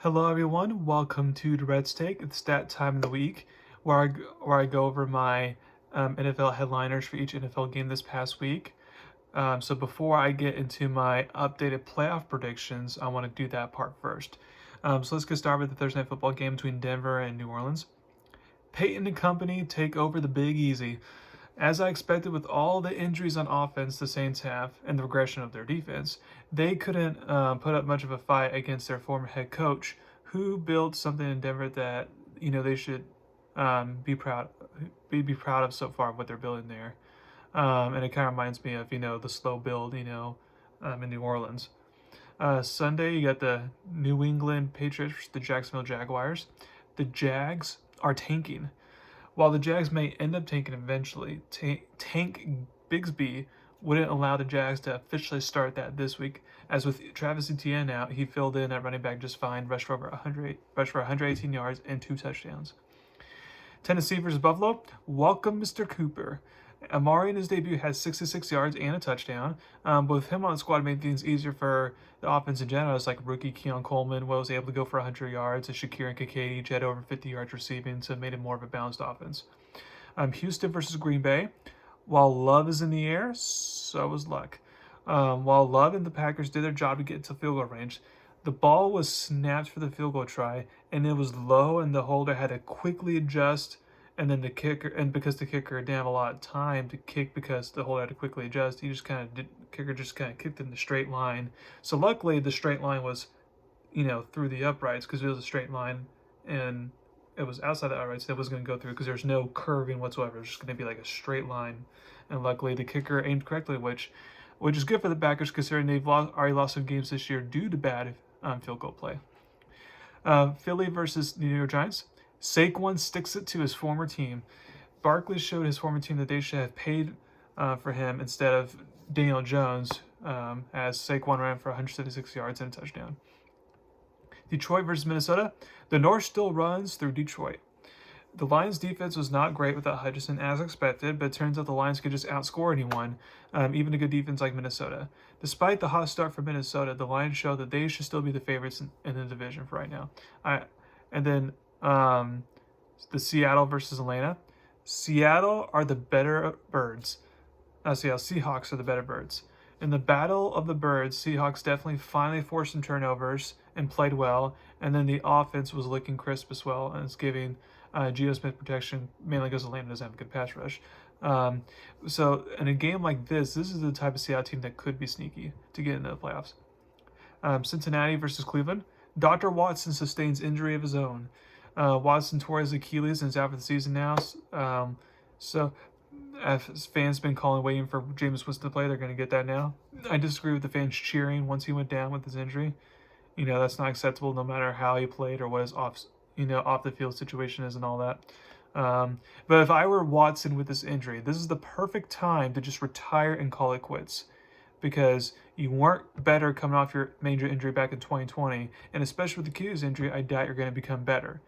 Hello everyone, welcome to Durrett's Take. It's that time of the week where I go over my NFL headliners for each NFL game this past week. So before I get into my updated playoff predictions, I want to do that part first. So let's get started with the Thursday Night Football game between Denver and New Orleans. Peyton and company take over the Big Easy. As I expected, with all the injuries on offense the Saints have and the regression of their defense, they couldn't put up much of a fight against their former head coach, who built something in Denver that they should be proud of so far what they're building there. And it kind of reminds me of the slow build in New Orleans. Sunday you got the New England Patriots, the Jacksonville Jaguars. The Jags are tanking. While the Jags may end up tanking eventually, Tank Bigsby wouldn't allow the Jags to officially start that this week. As with Travis Etienne out, he filled in at running back just fine, rushed for 118 yards and 2 touchdowns. Tennessee versus Buffalo. Welcome, Mr. Cooper. Amari in his debut had 66 yards and a touchdown. But with him on the squad, made things easier for the offense in general. It's like rookie Keon Coleman was able to go for 100 yards, and Shakir and Kakade each had over 50 yards receiving, so it made it more of a balanced offense. Houston versus Green Bay. While love is in the air, so is luck. While Love and the Packers did their job to get into field goal range, the ball was snapped for the field goal try, and it was low, and the holder had to quickly adjust. And then because the kicker didn't have a lot of time to kick because the holder had to quickly adjust, kicker just kind of kicked in the straight line. So luckily, the straight line was, through the uprights, because it was a straight line, and it was outside the uprights. That was going to go through because there's no curving whatsoever. It was just going to be like a straight line. And luckily, the kicker aimed correctly, which is good for the Packers considering they've already lost some games this year due to bad field goal play. Philly versus the New York Giants. Saquon sticks it to his former team. Barkley showed his former team that they should have paid for him instead of Daniel Jones, as Saquon ran for 176 yards and a touchdown. Detroit versus Minnesota. The North still runs through Detroit. The Lions' defense was not great without Hutchinson, as expected, but it turns out the Lions could just outscore anyone, even a good defense like Minnesota. Despite the hot start for Minnesota, the Lions show that they should still be the favorites in the division for right now. And then the Seattle versus Atlanta. Seattle are the better birds. Seahawks are the better birds. In the battle of the birds, Seahawks definitely finally forced some turnovers and played well, and then the offense was looking crisp as well, and it's giving Geno Smith protection, mainly because Atlanta doesn't have a good pass rush. So in a game like this is the type of Seattle team that could be sneaky to get into the playoffs. Cincinnati versus Cleveland. Dr. Watson sustains injury of his own. Watson tore his Achilles and is out for the season now. So as fans been calling, waiting for Jameis Winston to play, they're going to get that now. I disagree with the fans cheering once he went down with his injury. That's not acceptable no matter how he played or what his off the field situation is and all that. But if I were Watson with this injury, this is the perfect time to just retire and call it quits, because you weren't better coming off your major injury back in 2020, and especially with the Achilles injury, I doubt you're going to become better.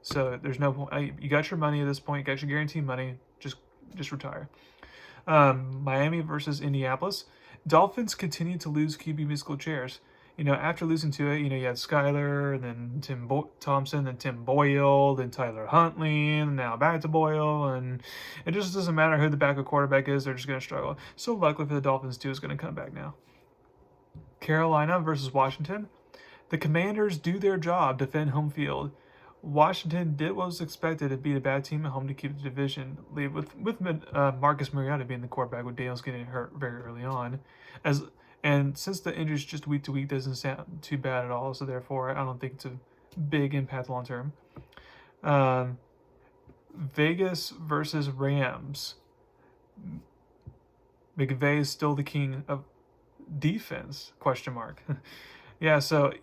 So there's no point. You got your money at this point. You got your guaranteed money. Just retire. Miami versus Indianapolis. Dolphins continue to lose QB musical chairs. After losing to it, you had Skyler, and then Tim Thompson, then Tim Boyle, then Tyler Huntley, and now back to Boyle, and it just doesn't matter who the backup quarterback is, they're just going to struggle. So luckily for the Dolphins, too, is going to come back now. Carolina versus Washington. The Commanders do their job, defend home field. Washington did what was expected to beat a bad team at home to keep the division lead, with Marcus Mariota being the quarterback, with Daniels getting hurt very early on. And since the injuries just week to week doesn't sound too bad at all, so therefore I don't think it's a big impact long term. Vegas versus Rams. McVay is still the king of defense? ? Yeah, so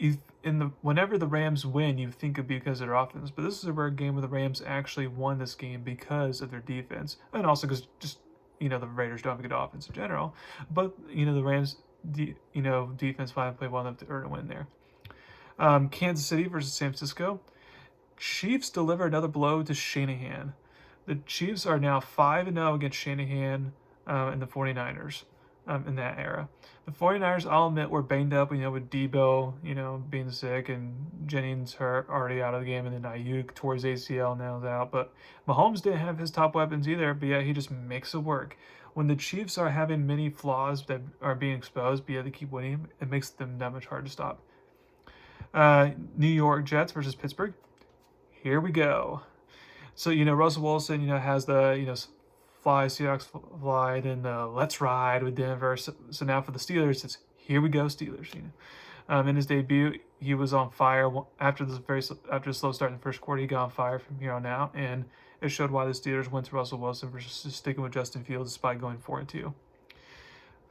whenever the Rams win, you think it'd be because of their offense, but this is a rare game where the Rams actually won this game because of their defense, and also because just the Raiders don't have a good offense in general. But the Rams, defense finally played well enough to earn a win there. Kansas City versus San Francisco. Chiefs deliver another blow to Shanahan. The Chiefs are now 5-0 against Shanahan and the 49ers. in that era. The 49ers, I'll admit, were banged up, with Debo, being sick and Jennings hurt, already out of the game, and then Ayuk tore his ACL, now is out. But Mahomes didn't have his top weapons either, but yeah, he just makes it work. When the Chiefs are having many flaws that are being exposed, but yeah, they keep winning, it makes them that much hard to stop. New York Jets versus Pittsburgh. Here we go. So, Russell Wilson, has the, fly, Seahawks fly, then let's ride with Denver. So now for the Steelers, it's here we go, Steelers. In his debut, he was on fire after a slow start in the first quarter. He got on fire from here on out, and it showed why the Steelers went to Russell Wilson versus just sticking with Justin Fields despite going 4-2.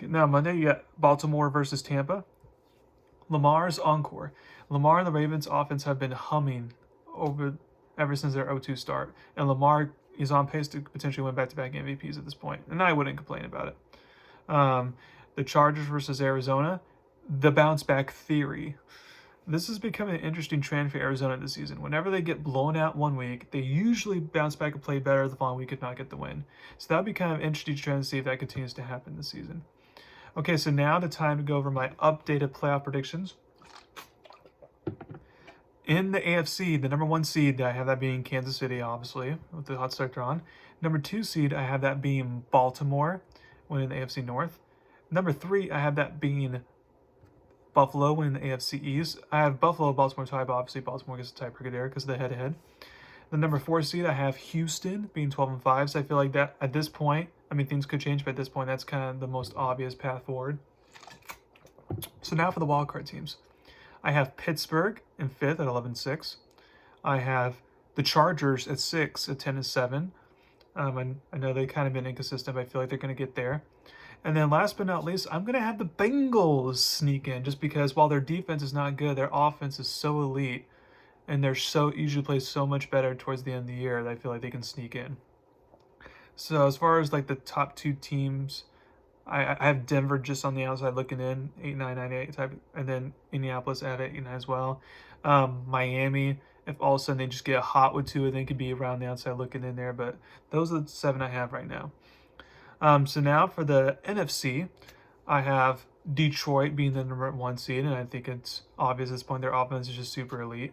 Now Monday, you got Baltimore versus Tampa. Lamar's encore. Lamar and the Ravens offense have been humming ever since their 0-2 start, and Lamar is on pace to potentially win back-to-back MVPs at this point, and I wouldn't complain about it. The Chargers versus Arizona, the bounce-back theory. This has become an interesting trend for Arizona this season. Whenever they get blown out one week, they usually bounce back and play better the following week if not get the win. So that would be kind of an interesting trend to see if that continues to happen this season. Okay, so now the time to go over my updated playoff predictions. In the AFC, the number 1 seed, I have that being Kansas City, obviously, with the hot start they're on. Number 2 seed, I have that being Baltimore, winning the AFC North. Number 3, I have that being Buffalo, winning the AFC East. I have Buffalo, Baltimore tie, but obviously Baltimore gets a tiebreaker there because of the head-to-head. The number 4 seed, I have Houston being 12-5. So I feel like that at this point, things could change, but at this point, that's kind of the most obvious path forward. So now for the wildcard teams. I have Pittsburgh in 5th at 11-6. I have the Chargers at 6 at 10-7. I know they've kind of been inconsistent, but I feel like they're going to get there. And then last but not least, I'm going to have the Bengals sneak in just because while their defense is not good, their offense is so elite and they're so usually play so much better towards the end of the year that I feel like they can sneak in. So as far as like the top 2 teams, I have Denver just on the outside looking in, 8-9, 9-8 type, and then Indianapolis at 8-9 as well. Miami, if all of a sudden they just get hot with Tua, they could be around the outside looking in there. But those are the 7 I have right now. So now for the NFC, I have Detroit being the number 1 seed, and I think it's obvious at this point their offense is just super elite.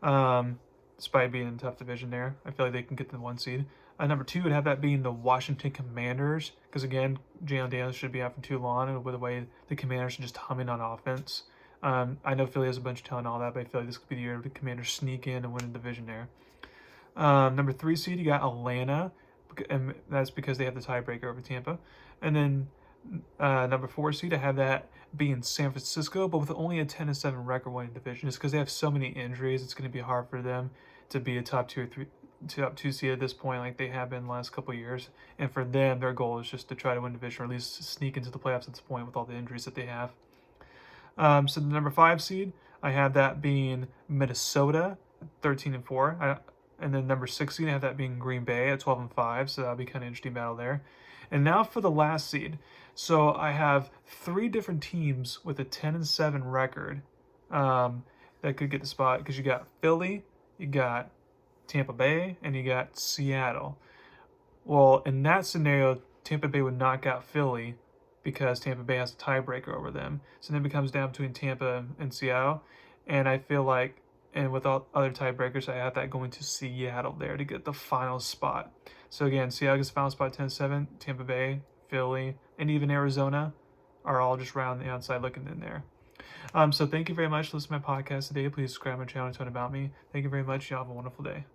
Despite being in a tough division there, I feel like they can get the 1 seed. Number 2 would have that being the Washington Commanders, because again, Jalen Daniels should be out for too long, and with the way the Commanders are just humming on offense. I know Philly has a bunch of talent and all that, but I feel like this could be the year the Commanders sneak in and win a division there. Number 3 seed, you got Atlanta, and that's because they have the tiebreaker over Tampa. And then number 4 seed, I have that being San Francisco, but with only a 10-7 record winning division. Just because they have so many injuries, it's going to be hard for them to be a top 2 or 3. Top 2 seed at this point, like they have been the last couple of years, and for them, their goal is just to try to win division or at least sneak into the playoffs at this point with all the injuries that they have. So the number 5 seed, I have that being Minnesota, 13-4, and then number 6 seed, I have that being Green Bay at 12-5. So that'll be kind of an interesting battle there. And now for the last seed. So I have 3 different teams with a 10-7 record that could get the spot because you got Philly, you got Tampa Bay, and you got Seattle. Well, in that scenario, Tampa Bay would knock out Philly because Tampa Bay has a tiebreaker over them. So then it becomes down between Tampa and Seattle. And I feel like, and with all other tiebreakers, I have that going to Seattle there to get the final spot. So again, Seattle gets the final spot 10-7, Tampa Bay, Philly, and even Arizona are all just around the outside looking in there. So thank you very much for listening to my podcast today. Please subscribe to my channel and tell about me. Thank you very much. Y'all have a wonderful day.